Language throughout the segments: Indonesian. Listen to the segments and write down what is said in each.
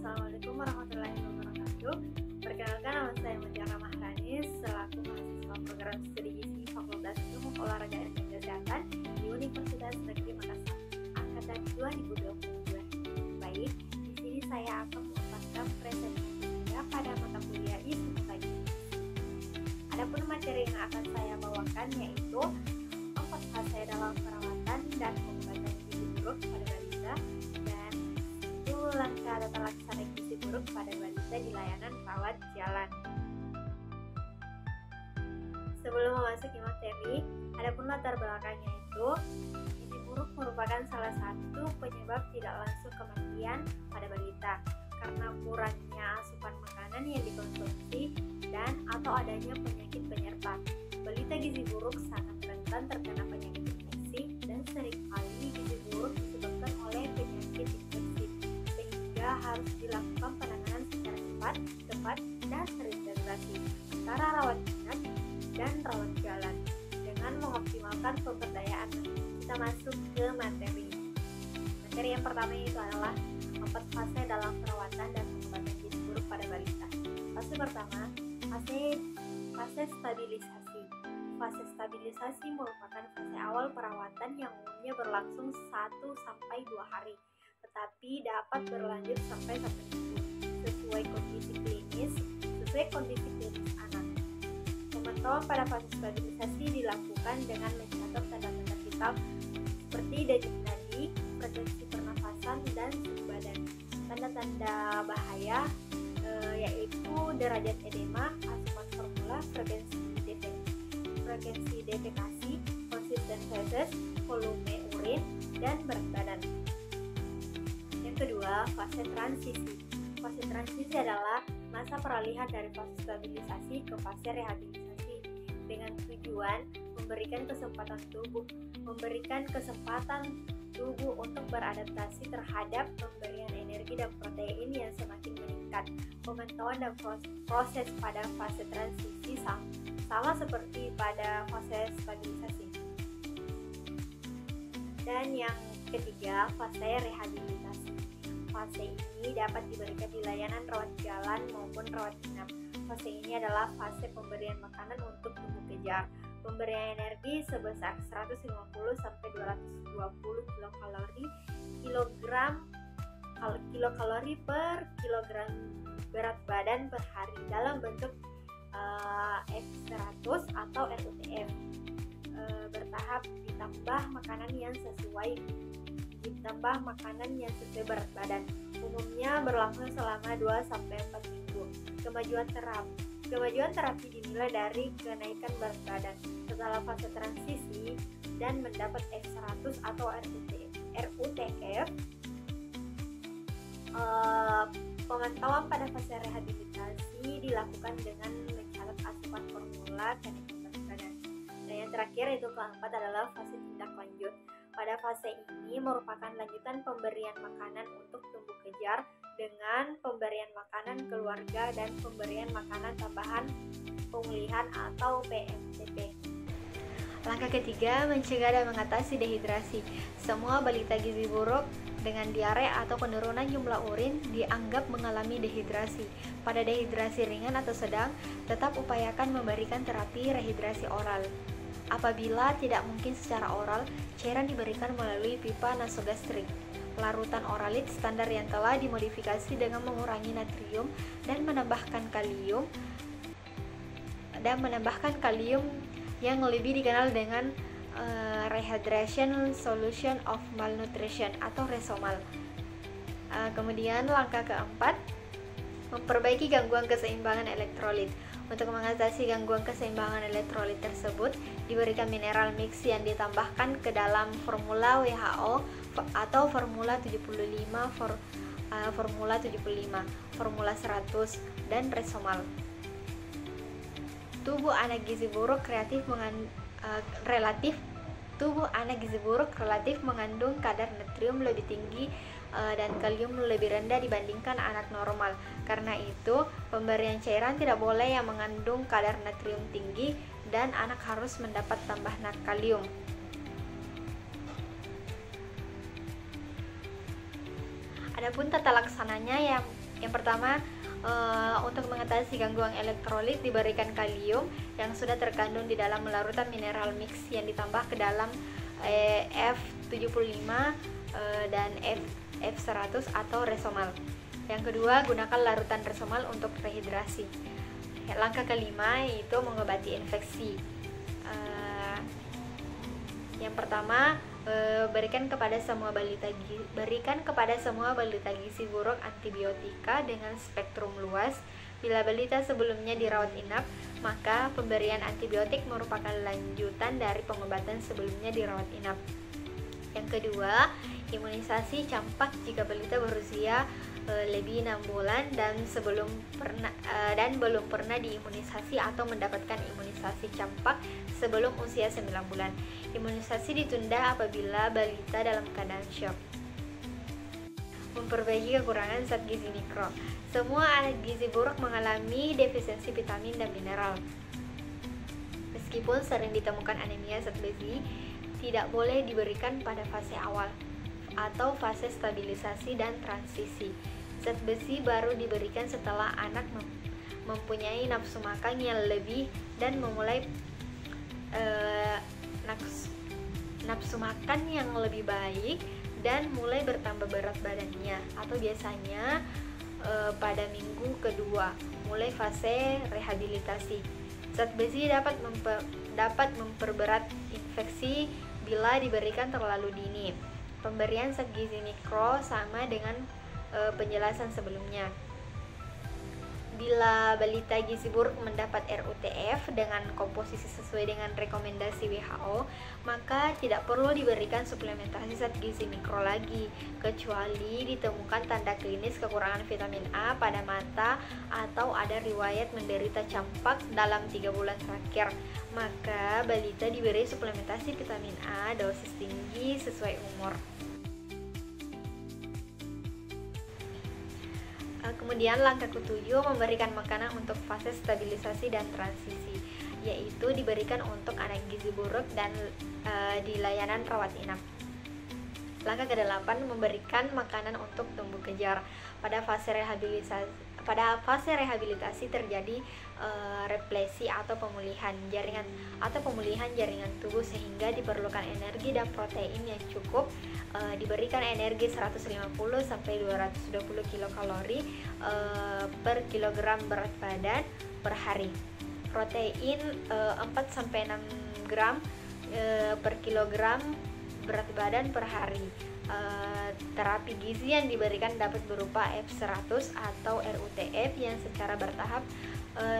Assalamualaikum warahmatullahi wabarakatuh. Perkenalkan, nama saya Mutiara Mahrani selaku mahasiswa program studi gizi Fakultas Ilmu Olahraga dan Kesehatan di Universitas Negeri Makassar angkatan 2022. Baik, di sini saya akan membacakan presentasinya pada mata kuliah Ilmu Gizi. Adapun materi yang akan saya bawakan yaitu 4 fase dalam perawatan dan pengobatan gizi buruk pada balita dan langkah tata laksana gizi buruk pada balita di layanan rawat jalan. Sebelum memasuki materi, adapun latar belakangnya itu, gizi buruk merupakan salah satu penyebab tidak langsung kematian pada balita karena kurangnya asupan makanan yang dikonsumsi dan atau adanya penyakit penyerta. Balita gizi buruk sangat rentan terkena penyakit infeksi dan seringkali gizi buruk disebabkan oleh penyakit infeksi, sehingga harus dilakukan penanganan secara tepat dan terintegrasi antara rawat inap dan rawat jalan dengan mengoptimalkan pemberdayaan. Kita masuk ke materi. Materi yang pertama itu adalah 4 fase dalam perawatan dan pengobatan gizi buruk pada balita. Fase pertama, fase stabilisasi. Fase stabilisasi merupakan fase awal perawatan yang umumnya berlangsung 1-2 hari, tetapi dapat berlanjut sampai 1 minggu sesuai kondisi klinis anak. Pemantauan pada fase stabilisasi dilakukan dengan mencatat tanda-tanda vital seperti denyut nadi, frekuensi pernafasan, dan suhu badan. Tanda-tanda bahaya yaitu derajat edema, asupan formula, frekuensi defekasi, konsisten feses, volume urin, dan berat badan. Yang kedua, fase transisi. Fase transisi adalah masa peralihan dari fase stabilisasi ke fase rehabilitasi dengan tujuan memberikan kesempatan tubuh untuk beradaptasi terhadap pemberian energi dan protein yang semakin meningkat. Pemantauan dan proses pada fase transisi sama seperti pada fase stabilisasi. Dan yang ketiga, fase rehabilitasi. Fase ini dapat diberikan di layanan rawat jalan maupun rawat inap. Fase ini adalah fase pemberian makanan untuk tubuh kejar. Pemberian energi sebesar 150-220 kilokalori per kilogram berat badan per hari dalam bentuk F100 atau RUTF. Bertahap ditambah makanan yang sesuai berat badan. Umumnya berlangsung selama 2-4 minggu. Kemajuan terapi dinilai dari kenaikan berat badan setelah fase transisi dan mendapat F100 atau RUTF. Pemantauan pada fase rehabilitasi dilakukan dengan mencatat asupan formula kenaikan berat badan. Dan yang terakhir itu keempat adalah fase tindak lanjut. Pada fase ini merupakan lanjutan pemberian makanan untuk tumbuh kejar dengan pemberian makanan keluarga dan pemberian makanan tambahan pemulihan atau PMTP. Langkah ketiga, mencegah dan mengatasi dehidrasi. Semua balita gizi buruk dengan diare atau penurunan jumlah urin dianggap mengalami dehidrasi. Pada dehidrasi ringan atau sedang, tetap upayakan memberikan terapi rehidrasi oral. Apabila tidak mungkin secara oral, cairan diberikan melalui pipa nasogastrik. Larutan oralit standar yang telah dimodifikasi dengan mengurangi natrium dan menambahkan kalium yang lebih dikenal dengan Rehydration Solution of Malnutrition atau Resomal. Kemudian langkah keempat, memperbaiki gangguan keseimbangan elektrolit. Untuk mengatasi gangguan keseimbangan elektrolit tersebut, diberikan mineral mix yang ditambahkan ke dalam formula WHO atau formula 75, formula 100, dan Resomal. Tubuh anak gizi buruk relatif mengandung kadar natrium lebih tinggi dan kalium lebih rendah dibandingkan anak normal. Karena itu, pemberian cairan tidak boleh yang mengandung kadar natrium tinggi dan anak harus mendapat tambahan kalium. Adapun tata laksananya yang Yang pertama, untuk mengatasi gangguan elektrolit diberikan kalium yang sudah terkandung di dalam larutan mineral mix yang ditambah ke dalam F75 dan F100 atau resomal. Yang kedua, gunakan larutan resomal untuk rehidrasi. Langkah kelima yaitu mengobati infeksi. Yang pertama, berikan kepada semua balita gizi buruk antibiotika dengan spektrum luas. Bila balita sebelumnya dirawat inap, maka pemberian antibiotik merupakan lanjutan dari pengobatan sebelumnya dirawat inap. Yang kedua, imunisasi campak jika balita berusia lebih 6 bulan dan belum pernah diimunisasi atau mendapatkan imunisasi campak sebelum usia 9 bulan. Imunisasi ditunda apabila balita dalam keadaan syok. Memperbaiki kekurangan zat gizi mikro. Semua anak gizi buruk mengalami defisiensi vitamin dan mineral. Meskipun sering ditemukan anemia zat besi, tidak boleh diberikan pada fase awal atau fase stabilisasi dan transisi. Zat besi baru diberikan setelah anak mempunyai nafsu makan yang lebih dan memulai nafsu makan yang lebih baik dan mulai bertambah berat badannya, atau biasanya pada minggu kedua mulai fase rehabilitasi. Zat besi dapat memperberat infeksi bila diberikan terlalu dini. Pemberian zat gizi mikro sama dengan penjelasan sebelumnya. Bila balita gizi buruk mendapat RUTF dengan komposisi sesuai dengan rekomendasi WHO, maka tidak perlu diberikan suplementasi zat gizi mikro lagi, kecuali ditemukan tanda klinis kekurangan vitamin A pada mata atau ada riwayat menderita campak dalam 3 bulan terakhir. Maka balita diberi suplementasi vitamin A dosis tinggi sesuai umur. Kemudian langkah ke-7, memberikan makanan untuk fase stabilisasi dan transisi, yaitu diberikan untuk anak gizi buruk dan di layanan rawat inap. Langkah ke-8, memberikan makanan untuk tumbuh kejar. Pada fase rehabilitasi terjadi replesi atau pemulihan jaringan tubuh, sehingga diperlukan energi dan protein yang cukup. Diberikan energi 150 sampai 220 kilokalori per kilogram berat badan per hari. Protein 4 sampai 6 gram per kilogram berat badan per hari. Terapi gizi yang diberikan dapat berupa F100 atau RUTF yang secara bertahap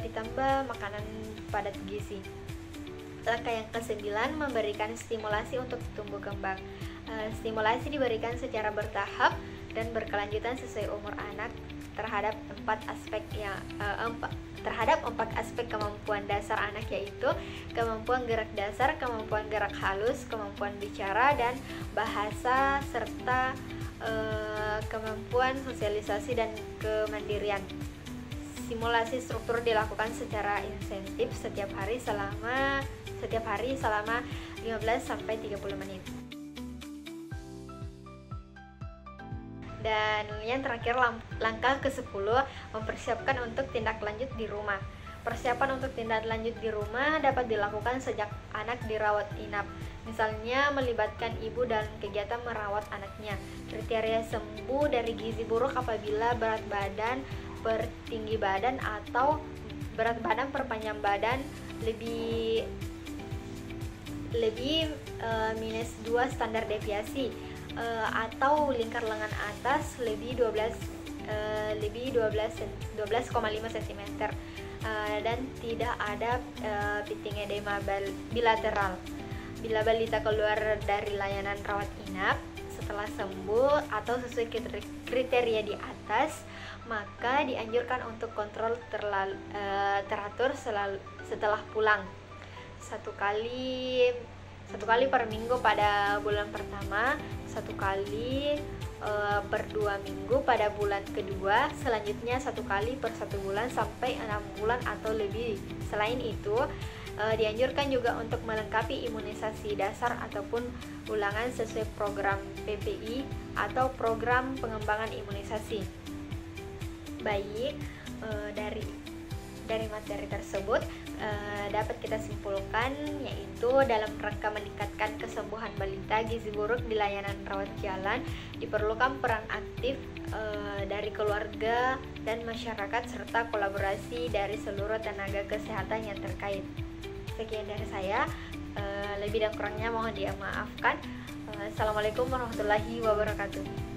ditambah makanan padat gizi. Langkah yang ke-9, memberikan stimulasi untuk tumbuh kembang. Stimulasi diberikan secara bertahap dan berkelanjutan sesuai umur anak terhadap 4 aspek kemampuan dasar anak, yaitu kemampuan gerak dasar, kemampuan gerak halus, kemampuan bicara dan bahasa, serta kemampuan sosialisasi dan kemandirian. Simulasi struktur dilakukan secara intensif setiap hari selama 15 sampai 30 menit. Dan yang terakhir, langkah ke-10, mempersiapkan untuk tindak lanjut di rumah. Persiapan untuk tindak lanjut di rumah dapat dilakukan sejak anak dirawat inap. Misalnya melibatkan ibu dalam kegiatan merawat anaknya. Kriteria sembuh dari gizi buruk apabila berat badan per tinggi badan atau berat badan per panjang badan lebih minus 2 standar deviasi, atau lingkar lengan atas lebih 12,5 cm, dan tidak ada piting edema bilateral. Bila balita keluar dari layanan rawat inap setelah sembuh atau sesuai kriteria di atas, maka dianjurkan untuk kontrol teratur setelah pulang. Satu kali per minggu pada bulan pertama, 1 kali per 2 minggu pada bulan kedua, selanjutnya 1 kali per 1 bulan sampai 6 bulan atau lebih. Selain itu, dianjurkan juga untuk melengkapi imunisasi dasar ataupun ulangan sesuai program PPI atau program pengembangan imunisasi. baik. Dari materi tersebut dapat kita simpulkan, yaitu dalam rangka meningkatkan kesembuhan balita gizi buruk di layanan rawat jalan diperlukan peran aktif dari keluarga dan masyarakat serta kolaborasi dari seluruh tenaga kesehatan yang terkait. Sekian dari saya, lebih dan kurangnya mohon dimaafkan. Assalamualaikum warahmatullahi wabarakatuh.